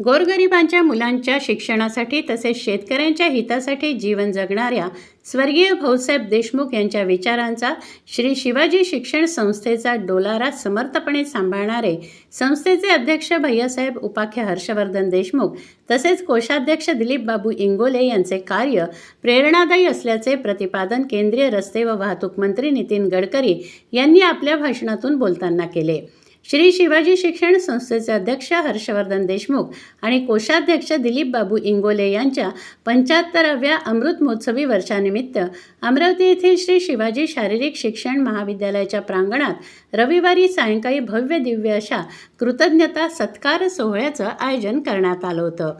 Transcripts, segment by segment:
गोरगरिबांच्या मुलांच्या शिक्षणासाठी तसेच शेतकऱ्यांच्या हितासाठी जीवन जगणाऱ्या स्वर्गीय भाऊसाहेब देशमुख यांच्या विचारांचा श्री शिवाजी शिक्षण संस्थेचा डोलारा समर्थपणे सांभाळणारे संस्थेचे अध्यक्ष भैयासाहेब उपाख्य हर्षवर्धन देशमुख तसेच कोषाध्यक्ष दिलीप बाबू इंगोले यांचे कार्य प्रेरणादायी असल्याचे प्रतिपादन केंद्रीय रस्ते व वाहतूक मंत्री नितीन गडकरी यांनी आपल्या भाषणातून बोलताना केले. श्री शिवाजी शिक्षण संस्थेचे अध्यक्ष हर्षवर्धन देशमुख आणि कोषाध्यक्ष दिलीप बाबू इंगोले यांच्या 75व्या अमृत महोत्सवी वर्षानिमित्त अमरावती येथील श्री शिवाजी शारीरिक शिक्षण महाविद्यालयाच्या प्रांगणात रविवारी सायंकाळी भव्य दिव्य अशा कृतज्ञता सत्कार सोहळ्याचं आयोजन करण्यात आलं होतं.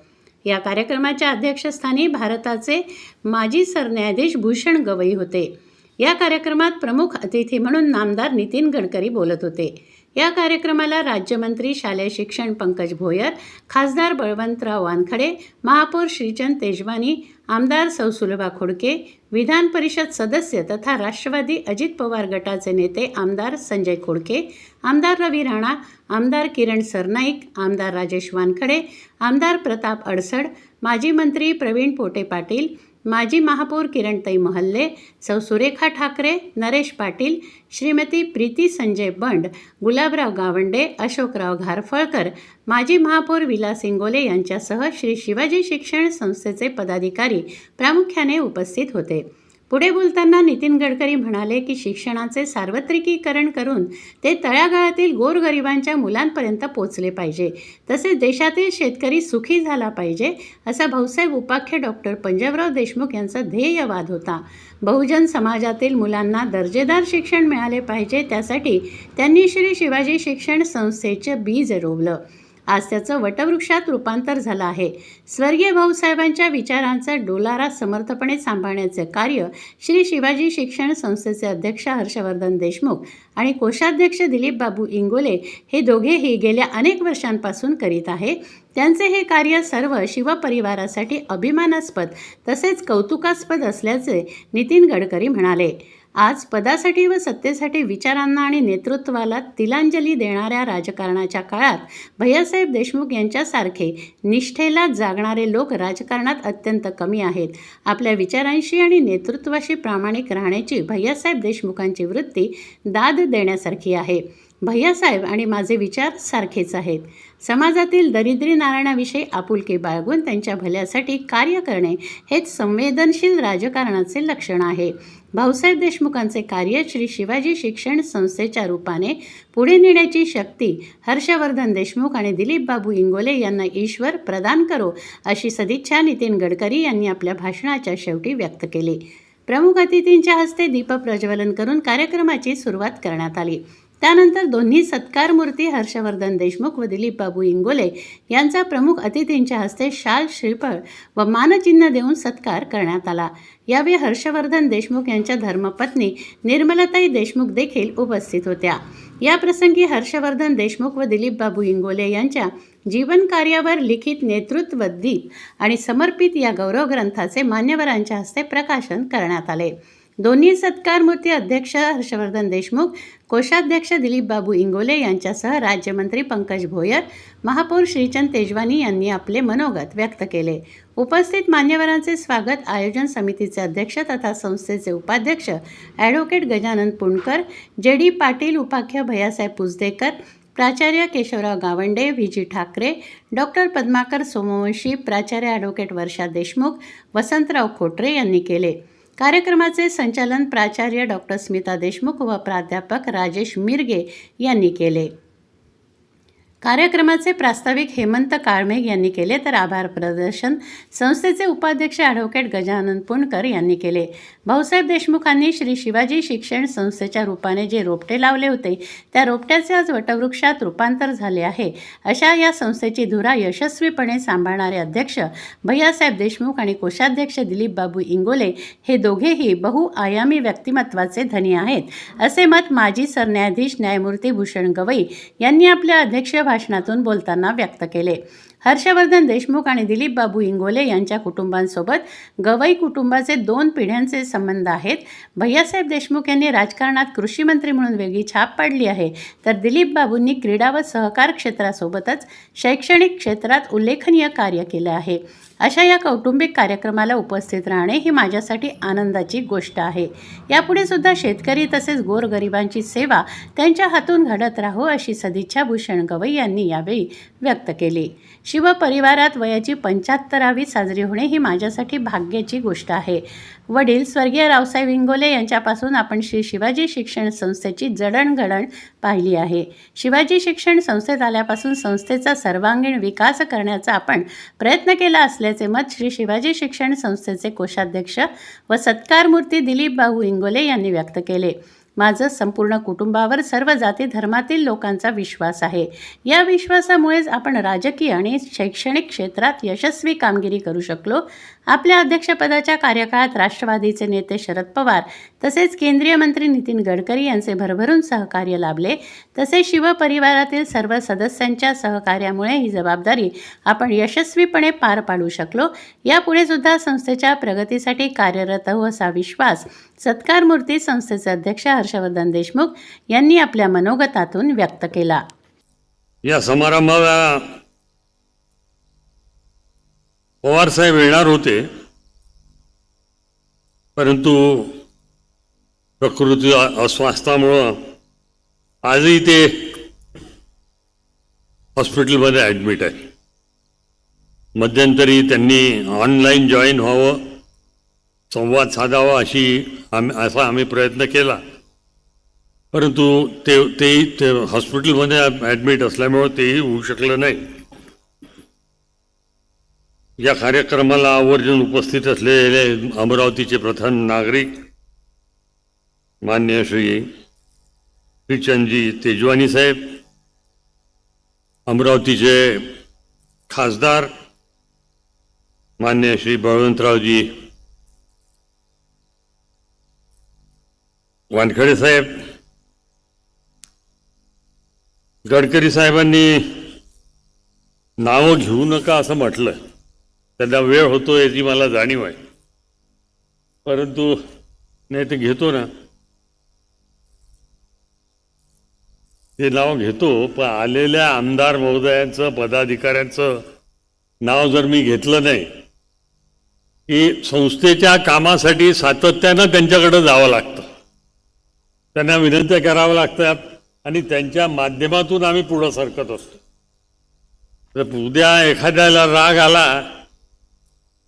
या कार्यक्रमाच्या अध्यक्षस्थानी भारताचे माजी सरन्यायाधीश भूषण गवई होते. या कार्यक्रमात प्रमुख अतिथी म्हणून नामदार नितीन गडकरी बोलत होते. या कार्यक्रमाला राज्यमंत्री शालेय शिक्षण पंकज भोयर, खासदार बळवंतराव वानखडे, महापौर श्रीचंद तेजवानी, आमदार सौ सुलभा खोडके, विधान परिषद सदस्य तथा राष्ट्रवादी अजित पवार गटाचे नेते आमदार संजय खोडके, आमदार रवी राणा, आमदार किरण सरनाईक, आमदार राजेश वानखडे, आमदार प्रताप अडसड, माजी मंत्री प्रवीण पोटे पाटील, माजी महापौर किरणताई महल्ले, सौ सुरेखा ठाकरे, नरेश पाटील, श्रीमती प्रीती संजय बंड, गुलाबराव गावंडे, अशोकराव घारफळकर, माजी महापौर विलास इंगोले यांच्यासह श्री शिवाजी शिक्षण संस्थेचे पदाधिकारी प्रामुख्याने उपस्थित होते. पुढे बोलताना नितीन गडकरी म्हणाले की शिक्षणाचे सार्वत्रिकीकरण करून ते तळागाळातील गोरगरिबांच्या मुलांपर्यंत पोचले पाहिजे, तसेच देशातील शेतकरी सुखी झाला पाहिजे असा भाऊसाहेब उपाख्य डॉक्टर पंजाबराव देशमुख यांचा ध्येयवाद होता. बहुजन समाजातील मुलांना दर्जेदार शिक्षण मिळाले पाहिजे, त्यासाठी त्यांनी श्री शिवाजी शिक्षण संस्थेचे बीज रोवलं. आज त्याचं वटवृक्षात रूपांतर झालं आहे. स्वर्गीय भाऊसाहेबांच्या विचारांचा डोलारा समर्थपणे सांभाळण्याचे कार्य श्री शिवाजी शिक्षण संस्थेचे अध्यक्ष हर्षवर्धन देशमुख आणि कोषाध्यक्ष दिलीप बाबू इंगोले हे दोघेही गेल्या अनेक वर्षांपासून करीत आहे. त्यांचे हे कार्य सर्व शिवपरिवारासाठी अभिमानास्पद तसेच कौतुकास्पद असल्याचे नितीन गडकरी म्हणाले. आज पदासाठी व सत्तेसाठी विचारांना आणि नेतृत्वाला तिलांजली देणाऱ्या राजकारणाच्या काळात भैयासाहेब देशमुख यांच्यासारखे निष्ठेला जागणारे लोक राजकारणात अत्यंत कमी आहेत. आपल्या विचारांशी आणि नेतृत्वाशी प्रामाणिक राहण्याची भैयासाहेब देशमुखांची वृत्ती दाद देण्यासारखी आहे. भैयासाहेब आणि माझे विचार सारखेच आहेत. समाजातील दरिद्री नारायणाविषयी आपुलकी बाळगून त्यांच्या भल्यासाठी कार्य करणे हेच संवेदनशील राजकारणाचे लक्षण आहे. भाऊसाहेब देशमुखांचे कार्य श्री शिवाजी शिक्षण संस्थेच्या रूपाने पुढे नेण्याची शक्ती हर्षवर्धन देशमुख आणि दिलीप बाबू इंगोले यांना ईश्वर प्रदान करो अशी सदिच्छा नितीन गडकरी यांनी आपल्या भाषणाच्या शेवटी व्यक्त केली. प्रमुख अतिथींच्या हस्ते दीपप्रज्वलन करून कार्यक्रमाची सुरुवात करण्यात आली. त्यानंतर दोन्ही सत्कार मूर्ती हर्षवर्धन देशमुख व दिलीप बाबू इंगोले यांचा प्रमुख अतिथींच्या हस्ते शाल, श्रीफळ व मानचिन्ह देऊन सत्कार करण्यात आला. यावेळी हर्षवर्धन देशमुख यांच्या धर्मपत्नी निर्मलाताई देशमुख देखील उपस्थित होत्या. या प्रसंगी हर्षवर्धन देशमुख व दिलीप बाबू इंगोले यांच्या जीवन कार्यावर लिखित नेतृत्व दीप आणि समर्पित या गौरव ग्रंथाचे मान्यवरांच्या हस्ते प्रकाशन करण्यात आले. दोन्ही सत्कार मूर्ती अध्यक्ष हर्षवर्धन देशमुख, कोषाध्यक्ष दिलीप बाबू इंगोले यांच्यासह राज्यमंत्री पंकज भोयर, महापौर श्रीचंद तेजवानी यांनी आपले मनोगत व्यक्त केले. उपस्थित मान्यवरांचे स्वागत आयोजन समितीचे अध्यक्ष तथा संस्थेचे उपाध्यक्ष ॲडव्होकेट गजानन पुणकर, JD पाटील, उपाख्य भैयासाहेब पुजदेकर, प्राचार्य केशवराव गावंडे, VG ठाकरे, डॉक्टर पद्माकर सोमवंशी, प्राचार्य ॲडव्होकेट वर्षा देशमुख, वसंतराव खोटरे यांनी केले. कार्यक्रमाचे संचालन प्राचार्य डॉक्टर स्मिता देशमुख व प्राध्यापक राजेश मिरगे यांनी केले. कार्यक्रमाचे प्रास्ताविक हेमंत काळमेघ यांनी केले, तर आभार प्रदर्शन संस्थेचे उपाध्यक्ष ॲडव्होकेट गजानन पुणकर यांनी केले. भाऊसाहेब देशमुखांनी श्री शिवाजी शिक्षण संस्थेच्या रूपाने जे रोपटे लावले होते त्या रोपट्याचे आज वटवृक्षात रूपांतर झाले आहे. अशा या संस्थेची धुरा यशस्वीपणे सांभाळणारे अध्यक्ष भैयासाहेब देशमुख आणि कोषाध्यक्ष दिलीप बाबू इंगोले हे दोघेही बहुआयामी व्यक्तिमत्वाचे धनी आहेत, असे मत माजी सरन्यायाधीश न्यायमूर्ती भूषण गवई यांनी आपल्या अध्यक्षीय भाषणातून बोलताना व्यक्त केले. हर्षवर्धन देशमुख आणि दिलीप बाबू इंगोले यांच्या कुटुंबांसोबत गवई कुटुंबाचे 2 पिढ्यांचे संबंध आहेत. भैयासाहेब देशमुख यांनी राजकारणात कृषी मंत्री म्हणून वेगळी छाप पाडली आहे, तर दिलीप बाबूंनी क्रीडा व सहकार क्षेत्रासोबतच शैक्षणिक क्षेत्रात उल्लेखनीय कार्य केले आहे. अशा या कौटुंबिक कार्यक्रमाला उपस्थित राहणे ही माझ्यासाठी आनंदाची गोष्ट आहे. यापुढे सुद्धा शेतकरी तसेच गोरगरिबांची सेवा त्यांच्या हातून घडत राहो अशी सदिच्छा भूषण गवई यांनी यावेळी व्यक्त केली. शिवपरिवारात वयाची 75वी साजरी होणे ही माझ्यासाठी भाग्याची गोष्ट आहे. वडील स्वर्गीय रावसाहेब इंगोले यांच्यापासून आपण श्री शिवाजी शिक्षण संस्थेची जडणघडण पाहिली आहे. शिवाजी शिक्षण संस्थेत आल्यापासून संस्थेचा सर्वांगीण विकास करण्याचा आपण प्रयत्न केला असल्याचे मत श्री शिवाजी शिक्षण संस्थेचे कोषाध्यक्ष व सत्कारमूर्ती दिलीप बाबू इंगोले यांनी व्यक्त केले. माझं संपूर्ण कुटुंबावर सर्व जाती धर्मातील लोकांचा विश्वास आहे. या विश्वासामुळेच आपण राजकीय आणि शैक्षणिक क्षेत्रात यशस्वी कामगिरी करू शकलो. आपल्या अध्यक्षपदाच्या कार्यकाळात राष्ट्रवादीचे नेते शरद पवार तसेच केंद्रीय मंत्री नितीन गडकरी यांचे भरभरून सहकार्य लाभले. तसेच शिवपरिवारातील सर्व सदस्यांच्या सहकार्यामुळे ही जबाबदारी आपण यशस्वीपणे पार पाडू शकलो. यापुढे सुद्धा संस्थेच्या प्रगतीसाठी कार्यरत राहू असा विश्वास सत्कारमूर्ती संस्थेचे अध्यक्ष हर्षवर्धन देशमुख यांनी आपल्या मनोगतातून व्यक्त केला. या समारंभाला पवार साहेब येणार होते, परंतु प्रकृती अस्वास्थ्यामुळं आजही ते हॉस्पिटलमध्ये ॲडमिट आहे. मध्यंतरी त्यांनी ऑनलाईन जॉईन व्हावं, संवाद साधावा असा आम्ही प्रयत्न केला, परंतु ते हॉस्पिटलमध्ये ॲडमिट असल्यामुळं तेही होऊ शकलं नाही. या कार्यक्रमाला आवर्जून उपस्थित असलेले अमरावतीचे प्रथम नागरिक मान्य श्री श्रीचंदजी तेजवानी साहेब, अमरावतीचे खासदार मान्य श्री बळवंतरावजी वानखेडे साहेब, गडकरी साहेबांनी नावं घेऊ नका असं म्हटलं. त्यांना वेळ होतो याची मला जाणीव आहे, परंतु नाही ते घेतो ना, ते नाव घेतो. पण आलेल्या आमदार महोदयांचं पदाधिकाऱ्यांचं नाव जर मी घेतलं नाही की संस्थेच्या कामासाठी सातत्यानं त्यांच्याकडे जावं लागतं, त्यांना विनंत्या कराव्या लागतात आणि त्यांच्या माध्यमातून आम्ही पुढं सरकत असतो. तर उद्या एखाद्याला राग आला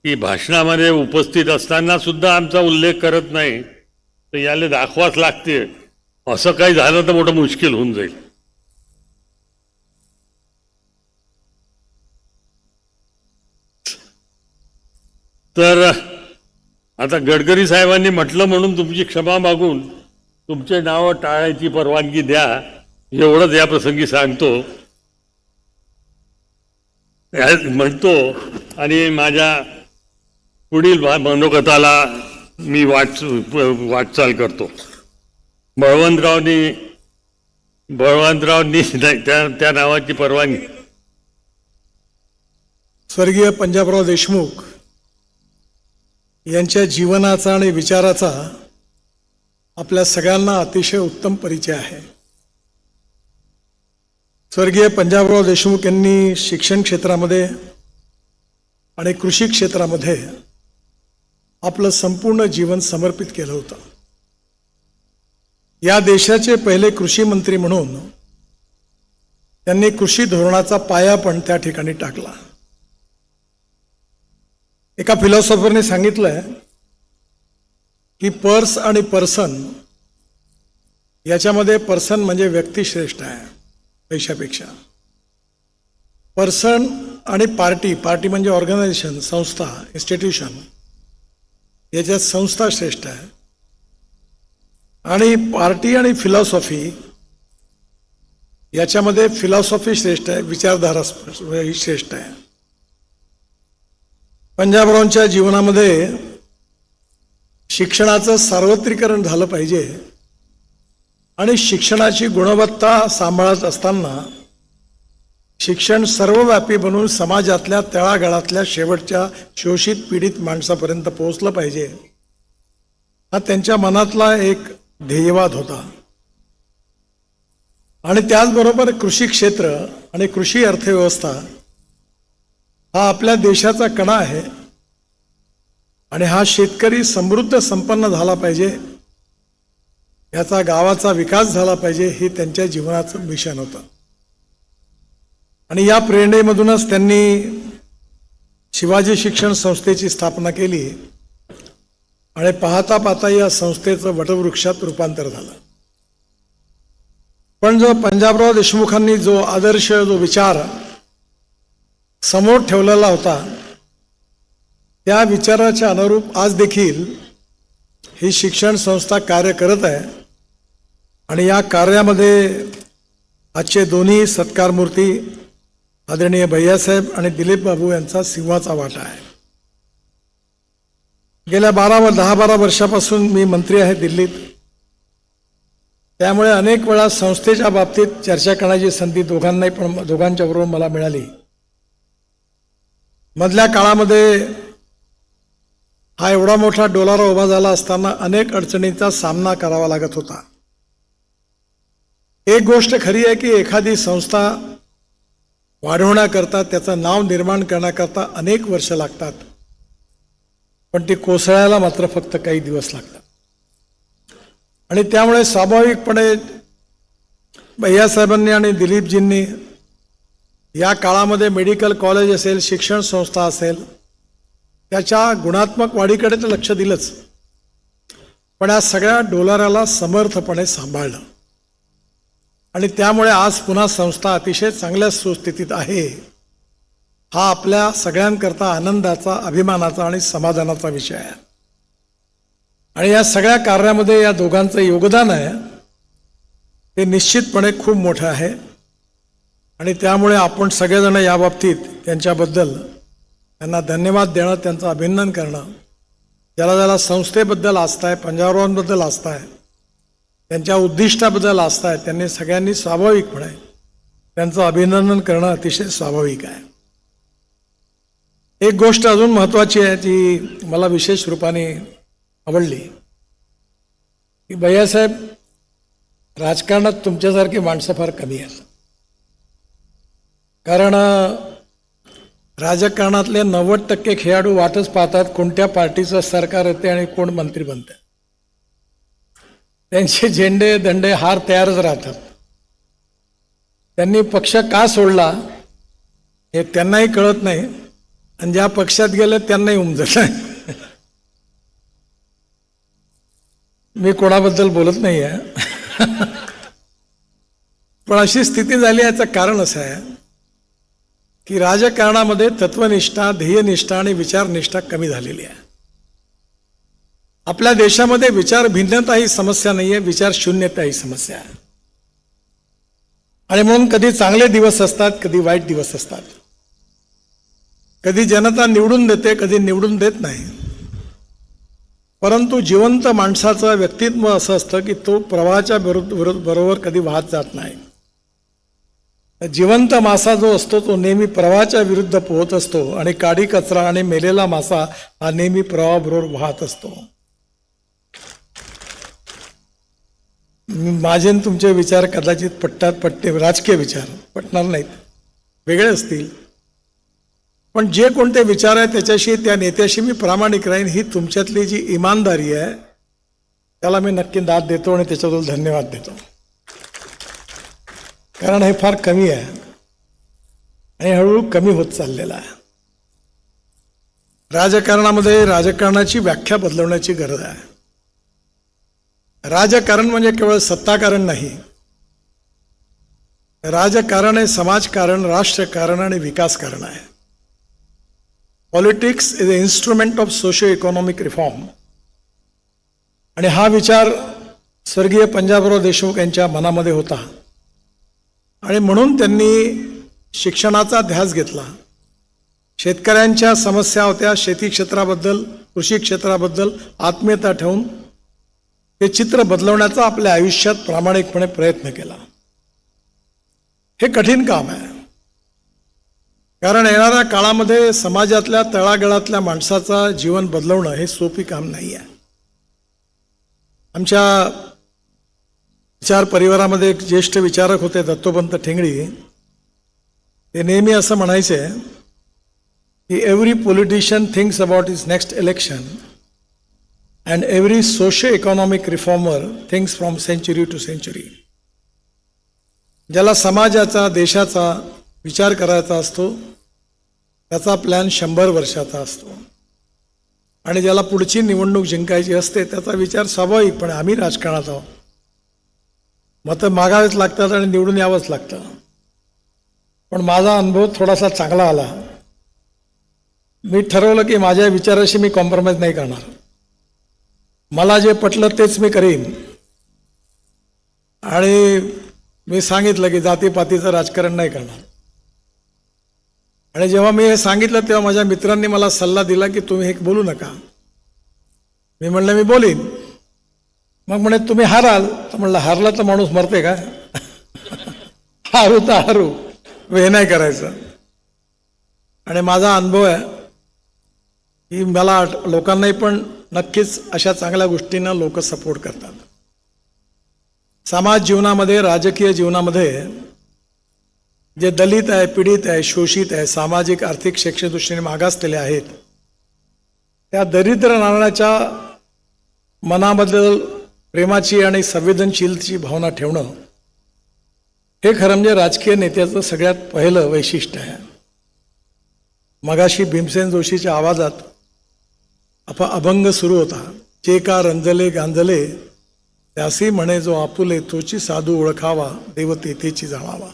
की भाषणामध्ये उपस्थित असताना सुद्धा आमचा उल्लेख करत नाही, तर याला दाखवाच लागते. असं काही झालं तर मोठं मुश्किल होऊन जाईल. तर आता गडकरी साहेबांनी म्हटलं म्हणून तुमची क्षमा मागून तुमचे नाव टाळायची परवानगी द्या, एवढंच या प्रसंगी सांगतो म्हणतो आणि माझ्या पुढील मनोगताला मी वाटचाल करतो. बळवंतरावनी त्या नावाची परवानगी. स्वर्गीय पंजाबराव देशमुख यांच्या जीवनाचा आणि विचाराचा आपल्या सगळ्यांना अतिशय उत्तम परिचय आहे. स्वर्गीय पंजाबराव देशमुख यांनी शिक्षण क्षेत्रामध्ये आणि कृषी क्षेत्रामध्ये आपलं संपूर्ण जीवन समर्पित केलं होतं. या देशाचे पहिले कृषी मंत्री म्हणून त्यांनी कृषी धोरणाचा पाया पण त्या ठिकाणी टाकला. एका फिलॉसॉफरने सांगितलंय की पर्स आणि पर्सन याच्यामध्ये पर्सन म्हणजे व्यक्ती श्रेष्ठ आहे पैशापेक्षा. पर्सन आणि पार्टी म्हणजे ऑर्गनायझेशन, संस्था, इन्स्टिट्यूशन, याच्यात संस्था श्रेष्ठ आहे. आणि पार्टी आणि फिलॉसॉफी याच्यामध्ये फिलॉसॉफी श्रेष्ठ आहे, विचारधारा ही श्रेष्ठ आहे. पंजाबरावांच्या जीवनामध्ये शिक्षणाचं सार्वत्रिकरण झालं पाहिजे आणि शिक्षणाची गुणवत्ता सांभाळत असताना शिक्षण सर्वव्यापी बनून समाजातल्या तळागाळातल्या शेवटच्या शोषित पीडित माणसापर्यंत पोहोचलं पाहिजे, हा त्यांच्या मनातला एक ध्येयवाद होता. आणि त्याचबरोबर कृषी क्षेत्र आणि कृषी अर्थव्यवस्था हा आपल्या देशाचा कणा आहे आणि हा शेतकरी समृद्ध संपन्न झाला पाहिजे, याचा गावाचा विकास झाला पाहिजे, हे त्यांच्या जीवनाचं मिशन होतं. आणि या प्रेरणेमधूनच त्यांनी शिवाजी शिक्षण संस्थेची स्थापना केली आणि पाहता पाहता या संस्थेचं वटवृक्षात रूपांतर झालं. पण जो पंजाबराव देशमुखांनी जो आदर्श, जो विचार समोर ठेवलेला होता, त्या विचाराच्या अनुरूप आज देखील ही शिक्षण संस्था कार्य करत आहे. आणि या कार्यामध्ये आजचे दोन्ही सत्कारमूर्ती आदरणीय भैयासाहेब आणि दिलीप बाबू यांचा सिंहाचा वाटा आहे. गेल्या 10-12 वर्षापासून मी मंत्री आहे दिल्लीत, त्यामुळे अनेक वेळा संस्थेच्या बाबतीत चर्चा करण्याची संधी दोघांच्या बरोबर मला मिळाली. मधल्या काळामध्ये हा एवढा मोठा डोलारा उभा झाला असताना अनेक अडचणींचा सामना करावा लागत होता. एक गोष्ट खरी आहे की एखादी संस्था वाढवण्याकरता, त्याचं नाव निर्माण करण्याकरता अनेक वर्ष लागतात, पण ती कोसळायला मात्र फक्त काही दिवस लागतात. आणि त्यामुळे स्वाभाविकपणे भैयासाहेबांनी आणि दिलीपजींनी या काळामध्ये मेडिकल कॉलेज असेल, शिक्षण संस्था असेल, त्याच्या गुणात्मक वाढीकडे तर लक्ष दिलंच, पण या सगळ्या डोलाऱ्याला समर्थपणे सांभाळलं. आणि त्यामुळे आज पुन्हा संस्था अतिशय चांगल्या सुस्थितीत आहे. हा आपल्या सगळ्यांकरता आनंदाचा, अभिमानाचा आणि समाधानाचा विषय आहे. आणि या सगळ्या कार्यामध्ये या दोघांचं योगदान आहे ते निश्चितपणे खूप मोठं आहे. आणि त्यामुळे आपण सगळेजण या बाबतीत त्यांच्याबद्दल त्यांना धन्यवाद देणं, त्यांचं अभिनंदन करणं, ज्याला संस्थेबद्दल आस्था आहे, पंजाबरावांबद्दल आस्था आहे, त्यांच्या उद्दिष्टाबद्दल आस्था आहे, त्यांनी सगळ्यांनी स्वाभाविकपणे त्यांचं अभिनंदन करणं अतिशय स्वाभाविक आहे. एक गोष्ट अजून महत्त्वाची आहे जी मला विशेष रूपाने आवडली, की भैयासाहेब, राजकारणात तुमच्यासारखी माणसं फार कमी आहेत. कारण राजकारणातले 90% खेळाडू वाटच पाहतात कोणत्या पार्टीचं सरकार येते आणि कोण मंत्री बनते. त्यांचे झेंडे दंडे हार तयारच राहतात. त्यांनी पक्ष का सोडला हे त्यांनाही कळत नाही, आणि ज्या पक्षात गेले त्यांनाही उमजत नाही. मी कोणाबद्दल बोलत नाही आहे, पण अशी स्थिती झाली. याचं कारण असं आहे की राजकारणामध्ये तत्वनिष्ठा, ध्येयनिष्ठा आणि विचारनिष्ठा कमी झालेली आहे. आपल्या देशामध्ये विचार भिन्नता ही समस्या नाही आहे, विचार शून्यता ही समस्या आहे. आणि म्हणून कधी चांगले दिवस असतात, कधी वाईट दिवस असतात. कधी जनता निवडून देते, कधी निवडून देत नाही. परंतु जिवंत माणसाचं व्यक्तित्व असं असतं की तो प्रवाहाच्या बरोबर कधी वाहत जात नाही. जिवंत मासा जो असतो तो नेहमी प्रवाहाच्या विरुद्ध पोहत असतो, आणि काडी कचरा आणि मेलेला मासा हा नेहमी प्रवाहाबरोबर वाहत असतो. माझे आणि तुमचे विचार कदाचित पटते, राजकीय विचार पटणार नाहीत, वेगळे असतील, पण जे कोणते विचार आहे त्याच्याशी, त्या नेत्याशी मी प्रामाणिक राहीन, ही तुमच्यातली जी इमानदारी आहे त्याला मी नक्की दाद देतो आणि त्याच्याबद्दल धन्यवाद देतो. कारण हे फार कमी आहे आणि हळूहळू कमी होत चाललेलं आहे. राजकारणामध्ये राजकारणाची व्याख्या बदलवण्याची गरज आहे. राजकारण म्हणजे केवळ सत्ताकारण नाही, राजकारण हे समाजकारण, राष्ट्रकारण आणि विकासकारण आहे. Politics is a instrument of socio economic reform. आणि हा विचार स्वर्गीय पंजाबराव देशमुख यांच्या मनामध्ये होता, आणि म्हणून त्यांनी शिक्षणाचा ध्यास घेतला. शेतकऱ्यांच्या समस्या होत्या, शेती क्षेत्राबद्दल, कृषी क्षेत्राबद्दल आत्मीयता ठेवून ते चित्र बदलवण्याचा आपल्या आयुष्यात प्रामाणिकपणे प्रयत्न केला. हे कठीण काम आहे, कारण येणाऱ्या काळामध्ये समाजातल्या तळागाळातल्या माणसाचा जीवन बदलवणं हे सोपी काम नाही आहे. आमच्या विचार परिवारामध्ये एक ज्येष्ठ विचारक होते दत्तोपंत ठेंगडी. ते नेहमी असं म्हणायचे की every politician thinks about his next election and every socio economic reformer thinks from century to century. ज्याला समाजाचा देशाचा विचार करायचा असतो त्याचा प्लॅन 100 वर्षाचा असतो आणि ज्याला पुढची निवडणूक जिंकायची असते त्याचा विचार स्वाभाविकपणे आम्ही राजकारणात आहोत, मतं मागावेच लागतात आणि निवडून यावंच लागतं. पण माझा अनुभव थोडासा चांगला आला. मी ठरवलं की माझ्या विचाराशी मी कॉम्प्रोमाइज नाही करणार. मला जे पटलं तेच मी करीन. आणि मी सांगितलं की जातीपातीचं राजकारण नाही करणार. आणि जेव्हा मी हे सांगितलं तेव्हा माझ्या मित्रांनी मला सल्ला दिला की तुम्ही हे बोलू नका. मी म्हणलं मी बोलीन. मग म्हणे तुम्ही हाराल. तर म्हणलं हारला तर माणूस मरते का? हारू तर हारू, हे नाही करायचं. आणि माझा अनुभव आहे की मला लोकांनाही पण नक्कीच अशा चांगल्या गोष्टींना लोक सपोर्ट करतात. समाज जीवनामध्ये, राजकीय जीवनामध्ये जे दलित आहे, पीडित आहे, शोषित आहे, सामाजिक आर्थिक शैक्षणिक दृष्टीने मागासलेले आहेत, त्या दरिद्र नारायणाच्या मनाबद्दल प्रेमाची आणि संवेदनशीलतेची भावना ठेवणं हे खरं म्हणजे राजकीय नेत्याचं सगळ्यात पहिलं वैशिष्ट्य आहे. मगाशी भीमसेन जोशीच्या आवाजात अभंग सुरू होता. जे का रंजले गांजले त्यासी म्हणे जो आपुले तोची साधू ओळखावा देव तेथेची जाणावा.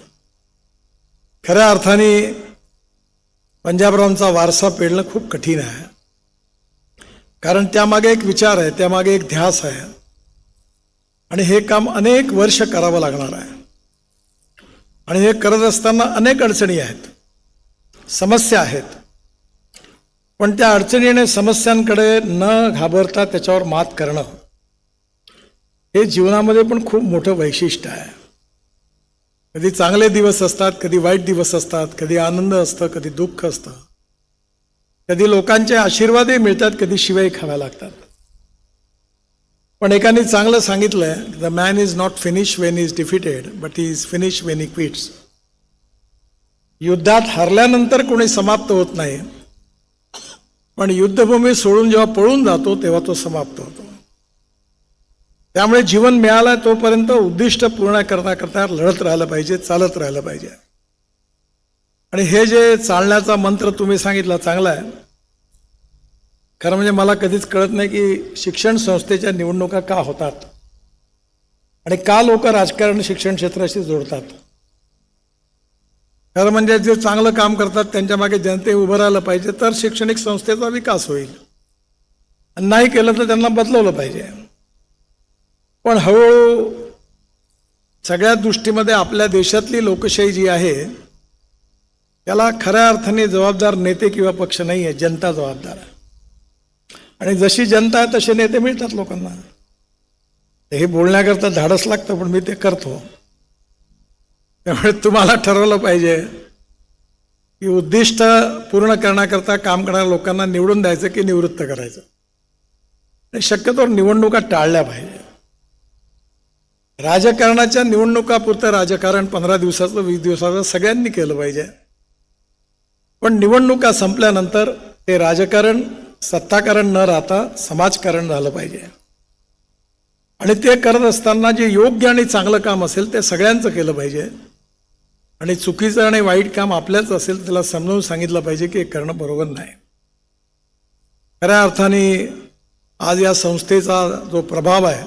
खऱ्या अर्थाने पंजाबरावांचा वारसा पेलणं खूप कठीण आहे. कारण त्यामागे एक विचार आहे, त्यामागे एक ध्यास आहे आणि हे काम अनेक वर्ष करावं लागणार आहे. आणि हे करत असताना अनेक अडचणी आहेत, समस्या आहेत. पण त्या अडचणी आणि समस्यांकडे न घाबरता त्याच्यावर मात करणं हे जीवनामध्ये पण खूप मोठं वैशिष्ट्य आहे. कधी चांगले दिवस असतात, कधी वाईट दिवस असतात, कधी आनंद असतं, कधी दुःख असतं, कधी लोकांचे आशीर्वादही मिळतात, कधी शिवाय खाव्या लागतात. पण एकाने चांगलं सांगितलंय, the man is not finish Wien is defeated but he is finish when he quits. युद्धात हरल्यानंतर कोणी समाप्त होत नाही, पण युद्धभूमी सोडून जेव्हा पळून जातो तेव्हा तो समाप्त होतो. त्यामुळे जीवन मिळालं तोपर्यंत उद्दिष्ट पूर्ण करता लढत राहिलं पाहिजे, चालत राहिलं पाहिजे. आणि हे जे चालण्याचा मंत्र तुम्ही सांगितला चांगला आहे. खरं म्हणजे मला कधीच कळत नाही की शिक्षण संस्थेच्या निवडणुका का होतात आणि का लोक राजकारण शिक्षण क्षेत्राशी जोडतात. खरं म्हणजे जे चांगलं काम करतात त्यांच्या मागे जनते उभं राहिलं पाहिजे तर शैक्षणिक संस्थेचा विकास होईल. नाही केलं तर त्यांना बदलवलं पाहिजे. पण हळूहळू सगळ्या दृष्टीमध्ये आपल्या देशातली लोकशाही जी आहे त्याला खऱ्या अर्थाने जबाबदार नेते किंवा पक्ष नाही आहे, जनता जबाबदार आहे. आणि जशी जनता आहे तसे नेते मिळतात लोकांना. हे बोलण्याकरता धाडस लागतं, पण मी ते करतो. त्यामुळे तुम्हाला ठरवलं पाहिजे की उद्दिष्ट पूर्ण करण्याकरता काम करणाऱ्या लोकांना निवडून द्यायचं की निवृत्त करायचं. आणि शक्यतो निवडणुका टाळल्या पाहिजे. राजकारणाच्या निवडणुकापुरतं राजकारण 15 दिवसाचं 20 दिवसाचं सगळ्यांनी केलं पाहिजे. पण निवडणुका संपल्यानंतर ते राजकारण सत्ताकारण न राहता समाजकारण झालं पाहिजे. आणि ते करत असताना जे योग्य आणि चांगलं काम असेल ते सगळ्यांचं केलं पाहिजे. आणि चुकीचं आणि वाईट काम आपल्याच असेल त्याला समजावून सांगितलं पाहिजे की हे करणं बरोबर नाही. खऱ्या अर्थाने आज या संस्थेचा जो प्रभाव आहे,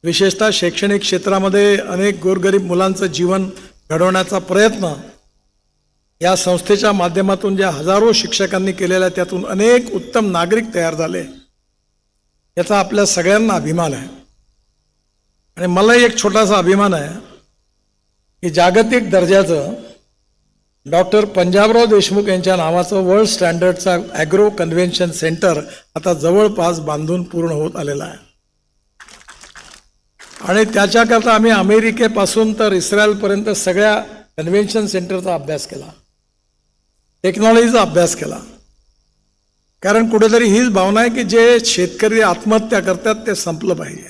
विशेषतः शैक्षणिक क्षेत्रामध्ये अनेक गोरगरीब मुलांचं जीवन घडवण्याचा प्रयत्न या संस्थेच्या माध्यमातून ज्या हजारो शिक्षकांनी केलेल्या त्यातून अनेक उत्तम नागरिक तयार झाले, याचा आपल्या सगळ्यांना अभिमान आहे. आणि मलाही एक छोटासा अभिमान आहे की जागतिक दर्जाचं डॉक्टर पंजाबराव देशमुख यांच्या नावाचं वर्ल्ड स्टँडर्डचा ॲग्रो कन्व्हेन्शन सेंटर आता जवळपास बांधून पूर्ण होत आलेलं आहे. आणि त्याच्याकरता आम्ही अमेरिकेपासून तर इस्रायलपर्यंत सगळ्या कन्व्हेन्शन सेंटरचा अभ्यास केला. टेक्नॉलॉजीचा अभ्यास केला. कारण कुठेतरी हीच भावना आहे की जे शेतकरी आत्महत्या करतात ते संपलं पाहिजे.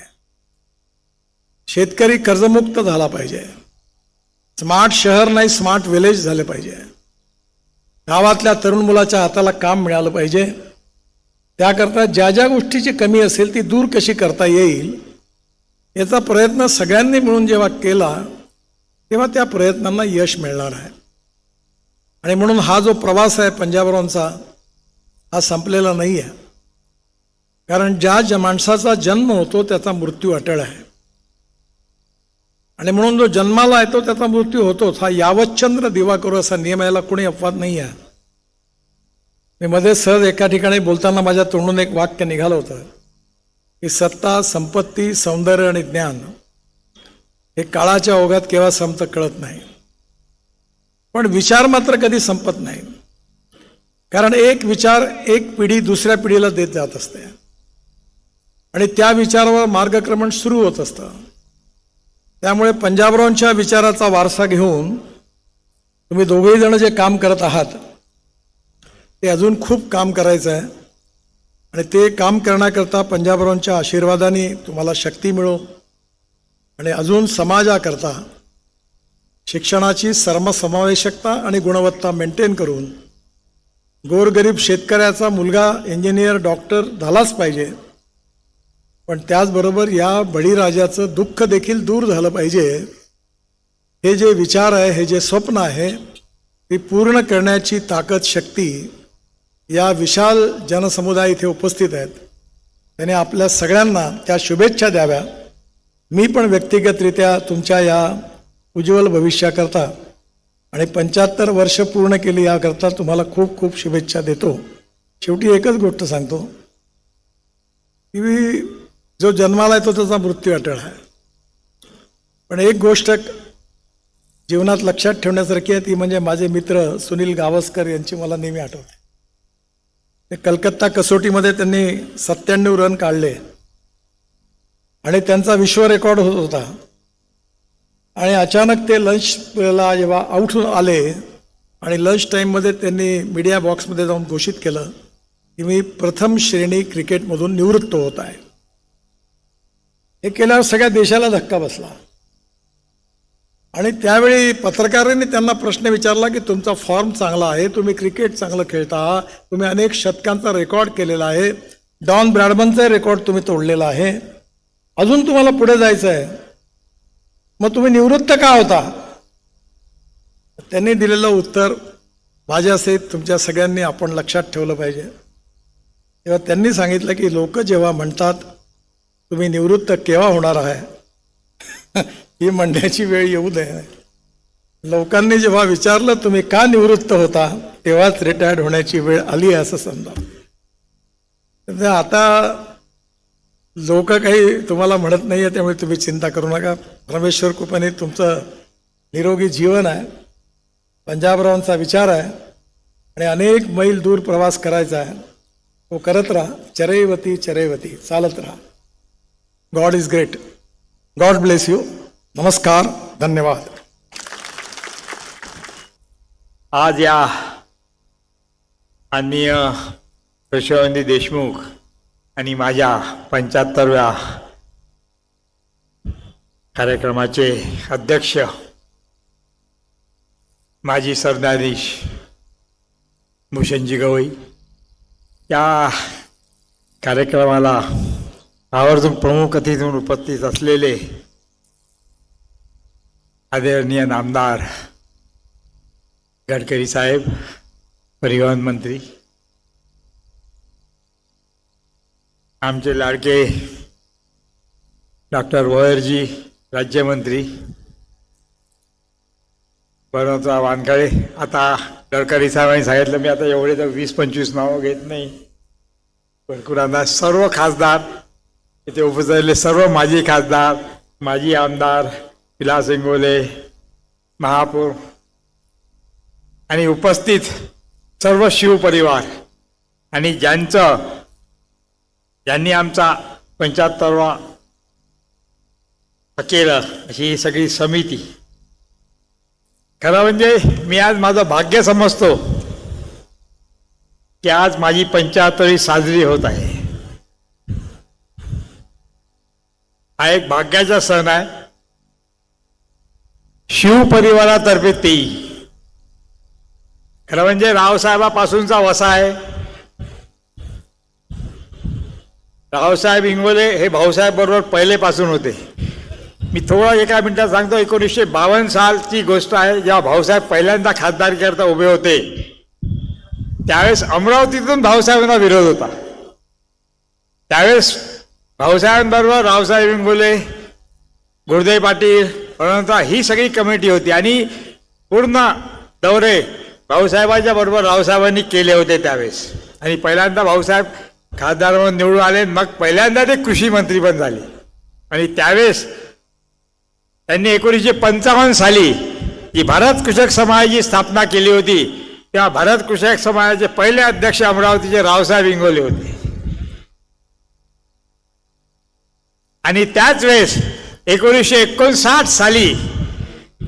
शेतकरी कर्जमुक्त झाला पाहिजे. स्मार्ट शहर नाही, स्मार्ट विलेज झाले पाहिजे. गावातल्या तरुण मुलाच्या हाताला काम मिळालं पाहिजे. त्याकरता ज्या ज्या गोष्टीची कमी असेल ती दूर कशी करता येईल याचा प्रयत्न सगळ्यांनी मिळून जेव्हा केला तेव्हा त्या प्रयत्नांना यश मिळणार आहे. आणि म्हणून हा जो प्रवास आहे पंजाबरावांचा हा संपलेला नाही आहे. कारण ज्या माणसाचा जन्म होतो त्याचा मृत्यू अटळ आहे. आणि म्हणून जो जन्माला येतो त्याचा मृत्यू होतोच. हा यावच्चंद्र दिवा करू असा नियम यायला कोणी अपवाद नाही आहे. मी मध्ये सहज एका ठिकाणी बोलताना माझ्या तोंडून एक वाक्य निघालं होतं की सत्ता, संपत्ती, सौंदर्य आणि ज्ञान हे काळाच्या ओघात केव्हा संपतं कळत नाही. पण विचार मात्र कधी संपत नाही. कारण एक विचार एक पिढी दुसऱ्या पिढीला देत जात असते आणि त्या विचारावर मार्गक्रमण सुरू होत असतं. त्यामुळे पंजाबरावांच्या विचाराचा वारसा घेऊन तुम्ही दोघेही जण जे काम करत आहात ते अजून खूप काम करायचं आहे. आणि ते काम करण्याकरता पंजाबरावांच्या आशीर्वादाने तुम्हाला शक्ती मिळो आणि अजून समाजाकरता शिक्षणाची सर्वसमावेशकता आणि गुणवत्ता मेंटेन करून गोरगरीब शेतकऱ्याचा मुलगा इंजिनियर डॉक्टर झालाच पाहिजे. पण त्याचबरोबर या बळीराजाचं दुःख देखील दूर झालं पाहिजे. हे जे विचार आहे, हे जे स्वप्न आहे ते पूर्ण करण्याची ताकद, शक्ती या विशाल जनसमुदाय इथे उपस्थित आहेत त्याने आपल्या सगळ्यांना त्या शुभेच्छा द्याव्या. मी पण व्यक्तिगतरित्या तुमच्या या उज्ज्वल भविष्याकरता आणि 75 वर्ष पूर्ण केली याकरता तुम्हाला खूप खूप शुभेच्छा देतो. शेवटी एकच गोष्ट सांगतो की जो जन्माला येतो त्याचा मृत्यू अटळ आहे. पण एक गोष्ट जीवनात लक्षात ठेवण्यासारखी आहे ती म्हणजे माझे मित्र सुनील गावस्कर यांची मला नेहमी आठवते. ते कलकत्ता कसोटीमध्ये त्यांनी 97 रन काढले आणि त्यांचा विश्व रेकॉर्ड होत होता. आणि अचानक ते लंचला जेव्हा आउट आले आणि लंच टाईममध्ये त्यांनी मीडिया बॉक्समध्ये जाऊन घोषित केलं की मी प्रथम श्रेणी क्रिकेटमधून निवृत्त होत आहे. हे केल्यावर सगळ्या देशाला धक्का बसला. आणि त्यावेळी पत्रकारांनी त्यांना प्रश्न विचारला की तुमचा फॉर्म चांगला आहे, तुम्ही क्रिकेट चांगलं खेळता, तुम्ही अनेक शतकांचा रेकॉर्ड केलेला आहे, डॉन ब्रॅडमनचा रेकॉर्ड तुम्ही तोडलेला आहे, अजून तुम्हाला पुढे जायचं आहे, मग तुम्ही निवृत्त का होता? त्यांनी दिलेलं उत्तर माझ्यासहित तुमच्या सगळ्यांनी आपण लक्षात ठेवलं पाहिजे. तेव्हा त्यांनी सांगितलं की लोक जेव्हा म्हणतात तुम्ही निवृत्त केव्हा होणार आहे ही म्हणण्याची वेळ येऊ दे. लोकांनी जेव्हा विचारलं तुम्ही का निवृत्त होता तेव्हाच रिटायर्ड होण्याची वेळ आली आहे असं समजा. आता लोक काही तुम्हाला म्हणत नाही आहे त्यामुळे तुम्ही चिंता करू नका. परमेश्वर कृपेने तुमचं निरोगी जीवन आहे, पंजाबरावांचा विचार आहे आणि अनेक मैल दूर प्रवास करायचा आहे. तो करत राहा. चरैवती चरैवती चालत राहा. God is great. God bless you. नमस्कार. धन्यवाद. आज या माननीय केशवनंदी देशमुख आणि माझ्या 75व्या कार्यक्रमाचे अध्यक्ष माजी सरन्यायाधीश भूषणजी गवई, या कार्यक्रमाला आवर्जून प्रमुख अतिथी म्हणून उपस्थित असलेले आदरणीय नामदार गडकरी साहेब, परिवहन मंत्री, आमचे लाडके डॉक्टर भोयरजी राज्यमंत्री, बळवंतराव वानखळे. आता गडकरी साहेबांनी सांगितलं मी आता एवढे तर 20-25 नावं घेत नाही, भरपूरांना सर्व खासदार इथे उपस्थित, सर्व माजी खासदार, माजी आमदार, विलास इंगोले, महापौर आणि उपस्थित सर्व शिवपरिवार आणि ज्यांनी आमचा 75वा केलं अशी ही सगळी समिती. खरं म्हणजे मी आज माझं भाग्य समजतो की आज माझी 75वी साजरी होत आहे. हा एक भाग्याचा सण आहे. शिवपरिवारातर्फे तेही. खरं म्हणजे रावसाहेबापासूनचा वसा आहे. रावसाहेब इंगोले हे भाऊसाहेब बरोबर पहिलेपासून होते. मी थोडं एका मिनिटात सांगतो. 1952 सालची गोष्ट आहे, जेव्हा भाऊसाहेब पहिल्यांदा खासदारकीकरता उभे होते. त्यावेळेस अमरावतीतून भाऊसाहेबांना विरोध होता. त्यावेळेस भाऊसाहेबांबरोबर रावसाहेब इंगोले, गुरुदेव पाटील, अनंता ही सगळी कमिटी होती आणि पूर्ण दौरे भाऊसाहेबांच्या बरोबर रावसाहेबांनी केले होते त्यावेळेस. आणि पहिल्यांदा भाऊसाहेब खासदार म्हणून निवडून आले. मग पहिल्यांदा ते कृषी मंत्री पण झाले. आणि त्यावेळेस त्यांनी 1955 साली जी भारत कृषक समाजाची स्थापना केली होती, तेव्हा भारत कृषक समाजाचे पहिले अध्यक्ष अमरावतीचे रावसाहेब इंगोले होते. आणि त्याच वेळेस 1959 साली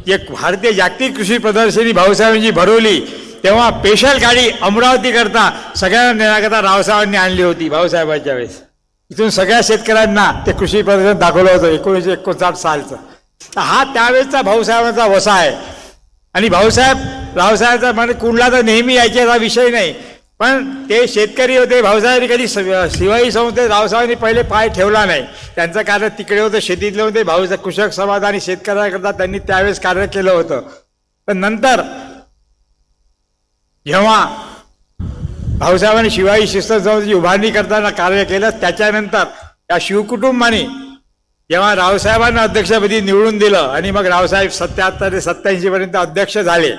एक भारतीय जागतिक कृषी प्रदर्शनी भाऊसाहेबांची भरवली, तेव्हा स्पेशल गाडी अमरावती करता सगळ्यांना नेण्याकरता रावसाहेबांनी आणली होती. भाऊसाहेबांच्या वेळेस इथून सगळ्या शेतकऱ्यांना ते कृषी प्रदर्शन दाखवलं होतं 1959 सालचं. हा त्यावेळेसचा भाऊसाहेबांचा वसा आहे. आणि भाऊसाहेब रावसाहेबांचा म्हणजे कुठला तर नेहमी यायचा विषय नाही, पण ते शेतकरी होते. भाऊसाहेबांनी कधी शिवाई संस्थेत रावसाहेबांनी पहिले पाय ठेवला नाही. त्यांचं कार्य तिकडे होतं, शेतीतलं होते. भाऊसाहेब कृषक समाज आणि शेतकऱ्याकरता त्यांनी त्यावेळेस कार्य केलं होतं. पण नंतर जेव्हा भाऊसाहेबांनी शिवाई शिस्त संस्थेची उभारणी करताना कार्य केलं, त्याच्यानंतर या शिवकुटुंबाने जेव्हा रावसाहेबांना अध्यक्षपदी निवडून दिलं आणि मग रावसाहेब 77 ते 87 पर्यंत अध्यक्ष झाले,